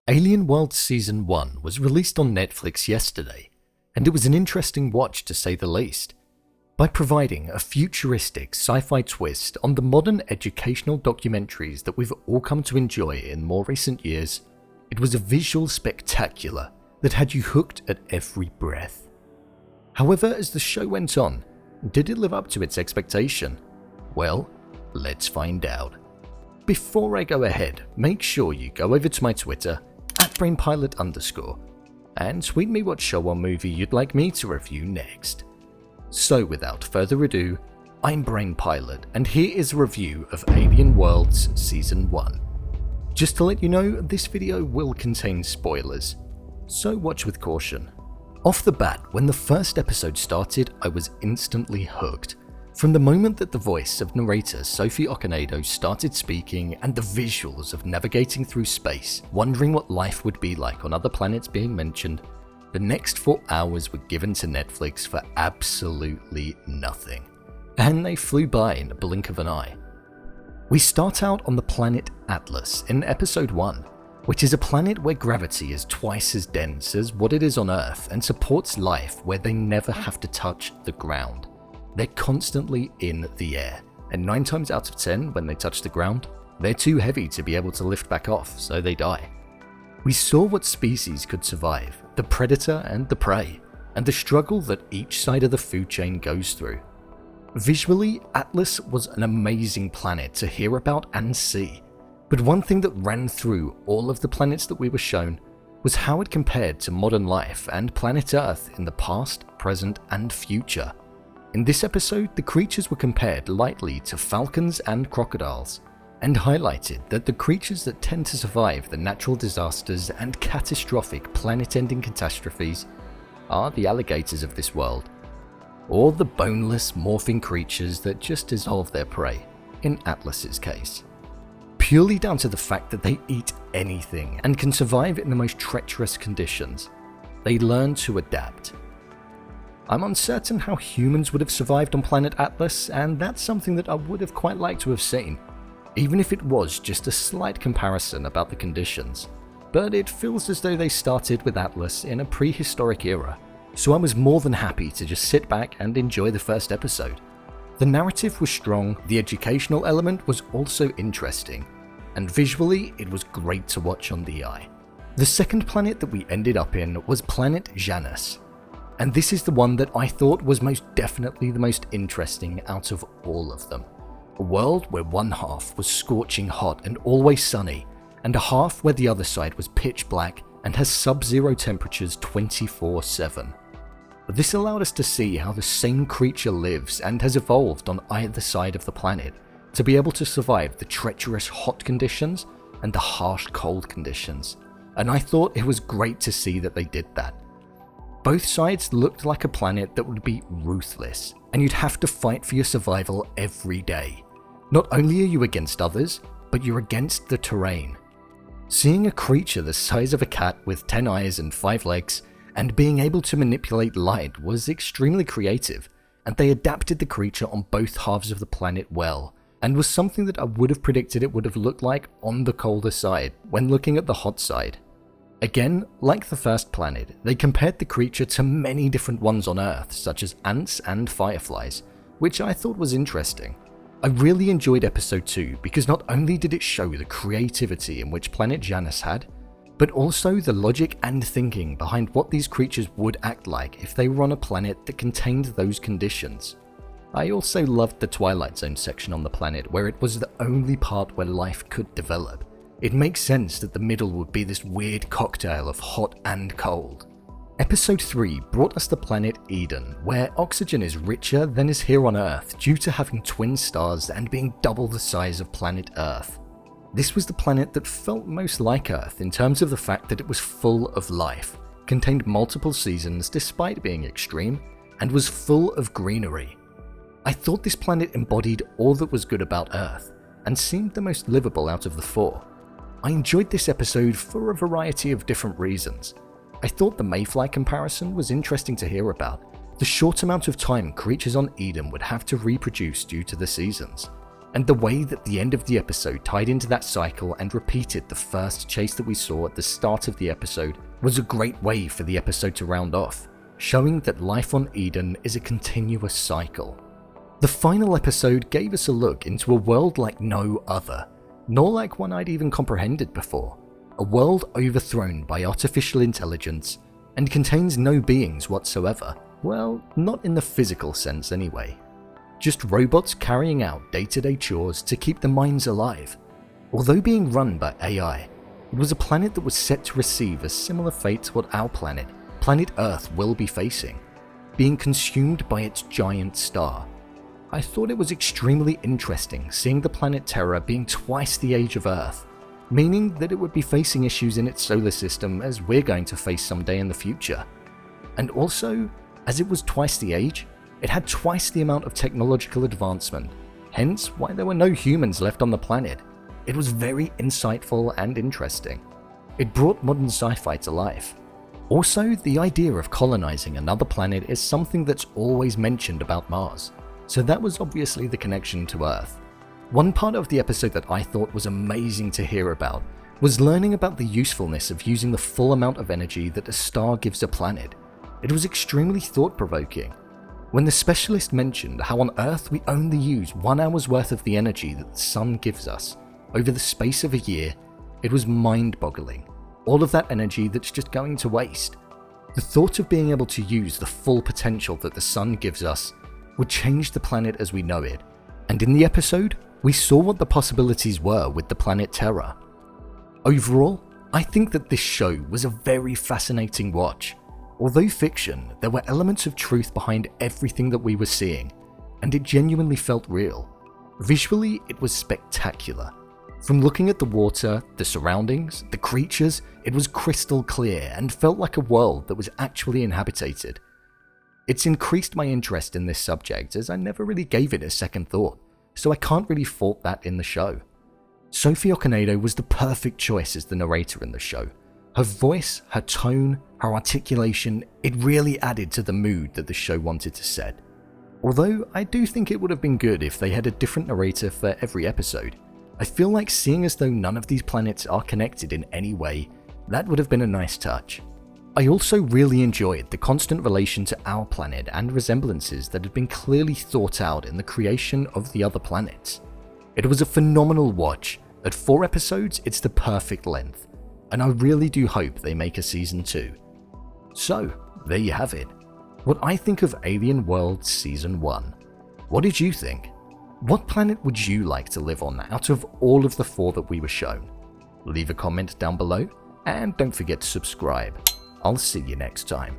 Alien World Season 1 was released on Netflix yesterday, and it was an interesting watch to say the least. By providing a futuristic sci-fi twist on the modern educational documentaries that we've all come to enjoy in more recent years, it was a visual spectacular that had you hooked at every breath. However, as the show went on, did it live up to its expectation? Well, let's find out. Before I go ahead, make sure you go over to my Twitter, @BrainPilot_, and tweet me what show or movie you'd like me to review next. So without further ado, I'm Brain Pilot, and here is a review of Alien Worlds Season 1. Just to let you know, this video will contain spoilers, so watch with caution. Off the bat, when the first episode started, I was instantly hooked. From the moment that the voice of narrator Sophie Okonedo started speaking and the visuals of navigating through space, wondering what life would be like on other planets being mentioned, the next 4 hours were given to Netflix for absolutely nothing. And they flew by in the blink of an eye. We start out on the planet Atlas in episode 1, which is a planet where gravity is twice as dense as what it is on Earth and supports life where they never have to touch the ground. They're constantly in the air, and 9 times out of 10 when they touch the ground, they're too heavy to be able to lift back off, so they die. We saw what species could survive, the predator and the prey, and the struggle that each side of the food chain goes through. Visually, Atlas was an amazing planet to hear about and see, but one thing that ran through all of the planets that we were shown was how it compared to modern life and planet Earth in the past, present, and future. In this episode, the creatures were compared lightly to falcons and crocodiles, and highlighted that the creatures that tend to survive the natural disasters and catastrophic planet-ending catastrophes are the alligators of this world, or the boneless, morphing creatures that just dissolve their prey, in Atlas's case. Purely down to the fact that they eat anything and can survive in the most treacherous conditions, they learn to adapt. I'm uncertain how humans would have survived on planet Atlas, and that's something that I would have quite liked to have seen, even if it was just a slight comparison about the conditions. But it feels as though they started with Atlas in a prehistoric era, so I was more than happy to just sit back and enjoy the first episode. The narrative was strong, the educational element was also interesting, and visually it was great to watch on the eye. The second planet that we ended up in was planet Janus, and this is the one that I thought was most definitely the most interesting out of all of them. A world where one half was scorching hot and always sunny, and a half where the other side was pitch black and has sub-zero temperatures 24/7. This allowed us to see how the same creature lives and has evolved on either side of the planet to be able to survive the treacherous hot conditions and the harsh cold conditions, and I thought it was great to see that they did that. Both sides looked like a planet that would be ruthless, and you'd have to fight for your survival every day. Not only are you against others, but you're against the terrain. Seeing a creature the size of a cat with 10 eyes and 5 legs, and being able to manipulate light was extremely creative, and they adapted the creature on both halves of the planet well, and was something that I would have predicted it would have looked like on the colder side when looking at the hot side. Again, like the first planet, they compared the creature to many different ones on Earth, such as ants and fireflies, which I thought was interesting. I really enjoyed episode 2 because not only did it show the creativity in which planet Janus had, but also the logic and thinking behind what these creatures would act like if they were on a planet that contained those conditions. I also loved the Twilight Zone section on the planet, where it was the only part where life could develop. It makes sense that the middle would be this weird cocktail of hot and cold. Episode 3 brought us the planet Eden, where oxygen is richer than is here on Earth due to having twin stars and being double the size of planet Earth. This was the planet that felt most like Earth in terms of the fact that it was full of life, contained multiple seasons despite being extreme, and was full of greenery. I thought this planet embodied all that was good about Earth, and seemed the most livable out of the 4. I enjoyed this episode for a variety of different reasons. I thought the mayfly comparison was interesting to hear about, the short amount of time creatures on Eden would have to reproduce due to the seasons, and the way that the end of the episode tied into that cycle and repeated the first chase that we saw at the start of the episode was a great way for the episode to round off, showing that life on Eden is a continuous cycle. The final episode gave us a look into a world like no other, nor like one I'd even comprehended before. A world overthrown by artificial intelligence and contains no beings whatsoever. Well, not in the physical sense anyway. Just robots carrying out day-to-day chores to keep the minds alive. Although being run by AI, it was a planet that was set to receive a similar fate to what our planet Earth, will be facing, being consumed by its giant star. I thought it was extremely interesting seeing the planet Terra being twice the age of Earth, meaning that it would be facing issues in its solar system as we're going to face someday in the future. And also, as it was twice the age, it had twice the amount of technological advancement, hence why there were no humans left on the planet. It was very insightful and interesting. It brought modern sci-fi to life. Also, the idea of colonizing another planet is something that's always mentioned about Mars, so that was obviously the connection to Earth. One part of the episode that I thought was amazing to hear about was learning about the usefulness of using the full amount of energy that a star gives a planet. It was extremely thought-provoking. When the specialist mentioned how on Earth we only use 1 hour's worth of the energy that the sun gives us over the space of a year, it was mind-boggling. All of that energy that's just going to waste. The thought of being able to use the full potential that the sun gives us would change the planet as we know it, and in the episode, we saw what the possibilities were with the planet Terra. Overall, I think that this show was a very fascinating watch. Although fiction, there were elements of truth behind everything that we were seeing, and it genuinely felt real. Visually, it was spectacular. From looking at the water, the surroundings, the creatures, it was crystal clear and felt like a world that was actually inhabited. It's increased my interest in this subject as I never really gave it a second thought, so I can't really fault that in the show. Sophie Okonedo was the perfect choice as the narrator in the show. Her voice, her tone, her articulation, it really added to the mood that the show wanted to set. Although I do think it would have been good if they had a different narrator for every episode. I feel like seeing as though none of these planets are connected in any way, that would have been a nice touch. I also really enjoyed the constant relation to our planet and resemblances that had been clearly thought out in the creation of the other planets. It was a phenomenal watch. At 4 episodes, it's the perfect length, and I really do hope they make a season 2. So, there you have it. What I think of Alien Worlds Season 1. What did you think? What planet would you like to live on out of all of the 4 that we were shown? Leave a comment down below, and don't forget to subscribe. I'll see you next time.